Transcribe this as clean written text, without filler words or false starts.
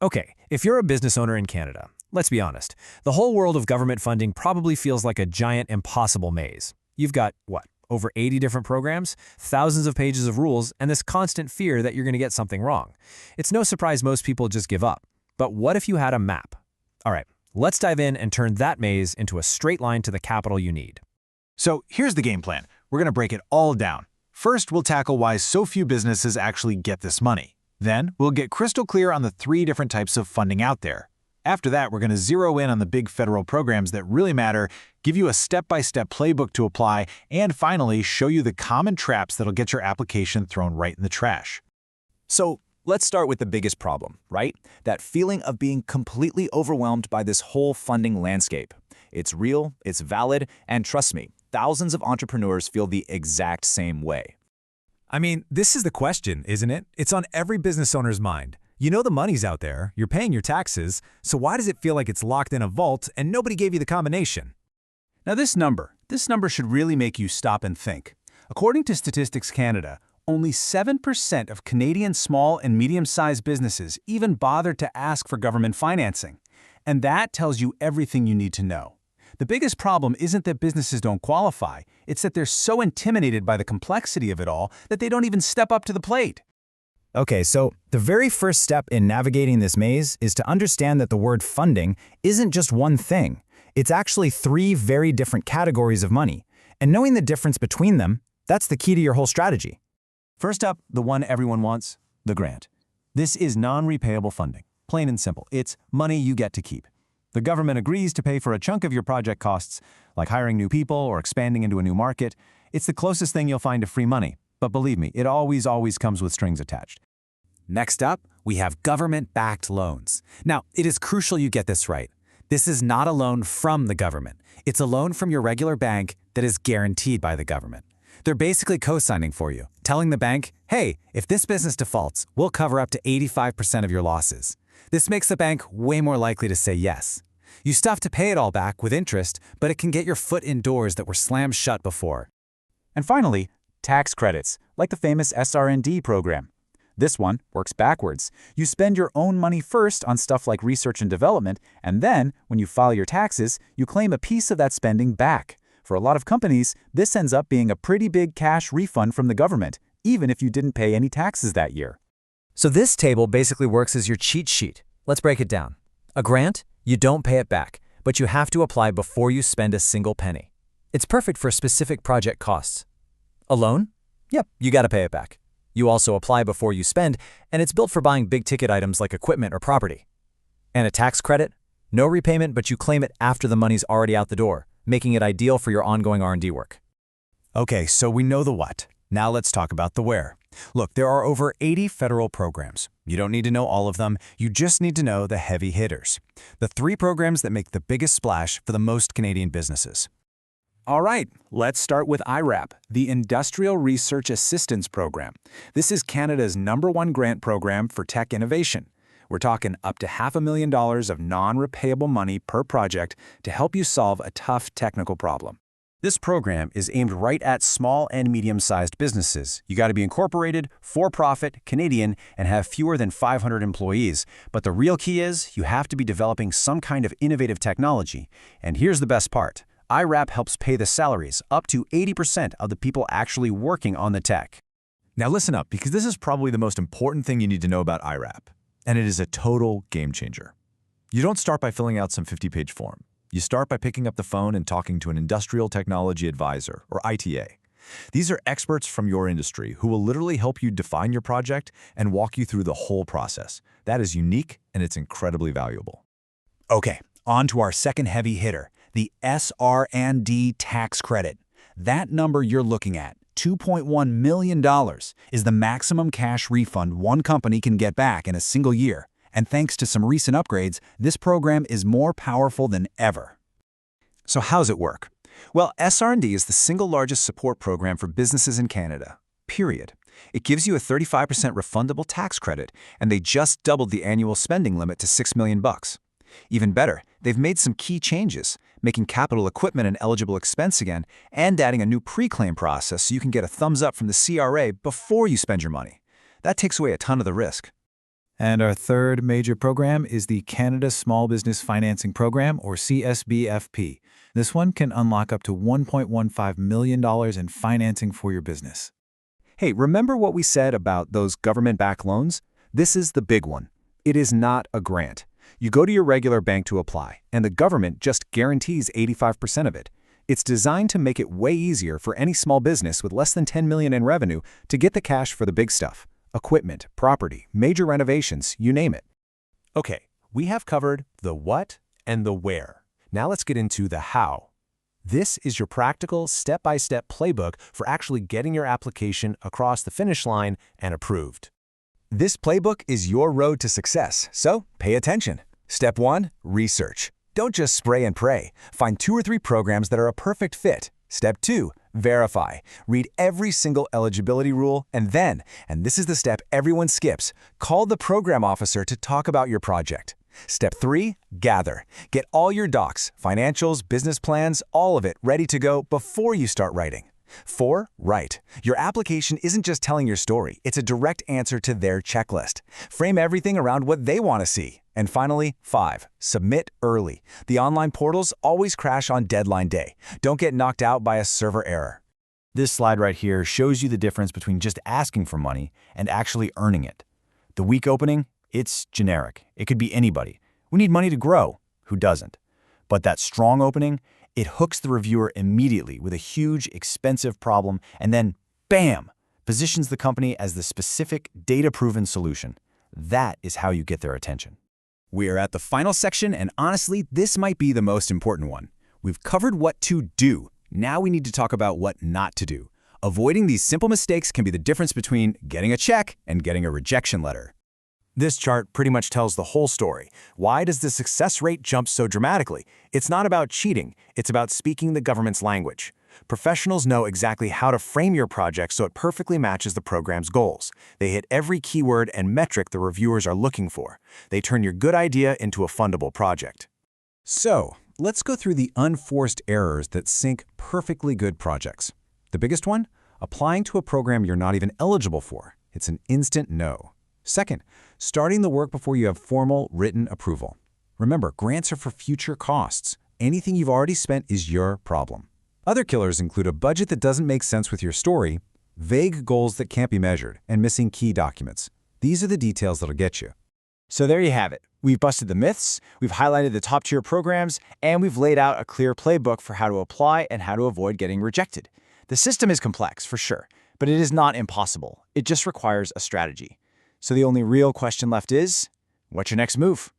Okay, if you're a business owner in Canada, let's be honest, the whole world of government funding probably feels like a giant impossible maze. You've got, what, over 80 different programs, thousands of pages of rules, and this constant fear that you're going to get something wrong. It's no surprise most people just give up. But what if you had a map? All right, let's dive in and turn that maze into a straight line to the capital you need. So here's the game plan. We're going to break it all down. First, we'll tackle why so few businesses actually get this money. Then, we'll get crystal clear on the 3 different types of funding out there. After that, we're going to zero in on the big federal programs that really matter, give you a step-by-step playbook to apply, and finally, show you the common traps that'll get your application thrown right in the trash. So let's start with the biggest problem, right? That feeling of being completely overwhelmed by this whole funding landscape. It's real, it's valid, and trust me, thousands of entrepreneurs feel the exact same way. I mean, this is the question, isn't it? It's on every business owner's mind. You know the money's out there, you're paying your taxes, so why does it feel like it's locked in a vault and nobody gave you the combination? Now this number should really make you stop and think. According to Statistics Canada, only 7% of Canadian small and medium-sized businesses even bother to ask for government financing. And that tells you everything you need to know. The biggest problem isn't that businesses don't qualify, it's that they're so intimidated by the complexity of it all that they don't even step up to the plate. Okay, so the very first step in navigating this maze is to understand that the word funding isn't just one thing. It's actually 3 very different categories of money. And knowing the difference between them, that's the key to your whole strategy. First up, the one everyone wants, the grant. This is non-repayable funding. Plain and simple, it's money you get to keep. The government agrees to pay for a chunk of your project costs, like hiring new people or expanding into a new market. It's the closest thing you'll find to free money. But believe me, it always comes with strings attached. Next up, we have government-backed loans. Now, it is crucial you get this right. This is not a loan from the government. It's a loan from your regular bank that is guaranteed by the government. They're basically co-signing for you, telling the bank, hey, if this business defaults, we'll cover up to 85% of your losses. This makes the bank way more likely to say yes. You still have to pay it all back with interest, but it can get your foot in doors that were slammed shut before. And finally, tax credits, like the famous SR&D program. This one works backwards. You spend your own money first on stuff like research and development, and then, when you file your taxes, you claim a piece of that spending back. For a lot of companies, this ends up being a pretty big cash refund from the government, even if you didn't pay any taxes that year. So this table basically works as your cheat sheet. Let's break it down. A grant, you don't pay it back, but you have to apply before you spend a single penny. It's perfect for specific project costs. A loan? Yep, you gotta pay it back. You also apply before you spend, and it's built for buying big-ticket items like equipment or property. And a tax credit? No repayment, but you claim it after the money's already out the door, making it ideal for your ongoing R&D work. Okay, so we know the what. Now let's talk about the where. Look, there are over 80 federal programs. You don't need to know all of them, you just need to know the heavy hitters. The 3 programs that make the biggest splash for the most Canadian businesses. All right, let's start with IRAP, the Industrial Research Assistance Program. This is Canada's #1 grant program for tech innovation. We're talking up to $500,000 of non-repayable money per project to help you solve a tough technical problem. This program is aimed right at small and medium-sized businesses. You got to be incorporated, for-profit, Canadian, and have fewer than 500 employees. But the real key is you have to be developing some kind of innovative technology. And here's the best part. IRAP helps pay the salaries up to 80% of the people actually working on the tech. Now listen up, because this is probably the most important thing you need to know about IRAP. And it is a total game changer. You don't start by filling out some 50-page form. You start by picking up the phone and talking to an industrial technology advisor, or ITA. These are experts from your industry who will literally help you define your project and walk you through the whole process. That is unique and it's incredibly valuable. Okay, on to our second heavy hitter, the SR&D tax credit. That number you're looking at, $2.1 million, is the maximum cash refund one company can get back in a single year. And thanks to some recent upgrades, this program is more powerful than ever. So how's it work? Well, SR&D is the single largest support program for businesses in Canada, period. It gives you a 35% refundable tax credit, and they just doubled the annual spending limit to $6 million. Even better, they've made some key changes, making capital equipment an eligible expense again, and adding a new pre-claim process so you can get a thumbs up from the CRA before you spend your money. That takes away a ton of the risk. And our third major program is the Canada Small Business Financing Program, or CSBFP. This one can unlock up to $1.15 million in financing for your business. Hey, remember what we said about those government-backed loans? This is the big one. It is not a grant. You go to your regular bank to apply, and the government just guarantees 85% of it. It's designed to make it way easier for any small business with less than $10 million in revenue to get the cash for the big stuff. Equipment, property, major renovations, you name it. Okay, we have covered the what and the where. Now let's get into the how. This is your practical, step-by-step playbook for actually getting your application across the finish line and approved. This playbook is your road to success, so pay attention. Step 1, research. Don't just spray and pray. Find 2 or 3 programs that are a perfect fit. Step 2, verify. Read every single eligibility rule, and then, and this is the step everyone skips, call the program officer to talk about your project. Step 3, gather. Get all your docs, financials, business plans, all of it ready to go before you start writing. 4, write. Your application isn't just telling your story, it's a direct answer to their checklist. Frame everything around what they want to see. And finally, 5, submit early. The online portals always crash on deadline day. Don't get knocked out by a server error. This slide right here shows you the difference between just asking for money and actually earning it. The weak opening, it's generic. It could be anybody. We need money to grow. Who doesn't? But that strong opening, it hooks the reviewer immediately with a huge, expensive problem and then, bam, positions the company as the specific, data-proven solution. That is how you get their attention. We are at the final section, and honestly, this might be the most important one. We've covered what to do. Now we need to talk about what not to do. Avoiding these simple mistakes can be the difference between getting a check and getting a rejection letter. This chart pretty much tells the whole story. Why does the success rate jump so dramatically? It's not about cheating, it's about speaking the government's language. Professionals know exactly how to frame your project so it perfectly matches the program's goals. They hit every keyword and metric the reviewers are looking for. They turn your good idea into a fundable project. So, let's go through the unforced errors that sink perfectly good projects. The biggest one? Applying to a program you're not even eligible for. It's an instant no. Second, starting the work before you have formal written approval. Remember, grants are for future costs. Anything you've already spent is your problem. Other killers include a budget that doesn't make sense with your story, vague goals that can't be measured, and missing key documents. These are the details that'll get you. So there you have it. We've busted the myths, we've highlighted the top-tier programs, and we've laid out a clear playbook for how to apply and how to avoid getting rejected. The system is complex, for sure, but it is not impossible. It just requires a strategy. So the only real question left is, what's your next move?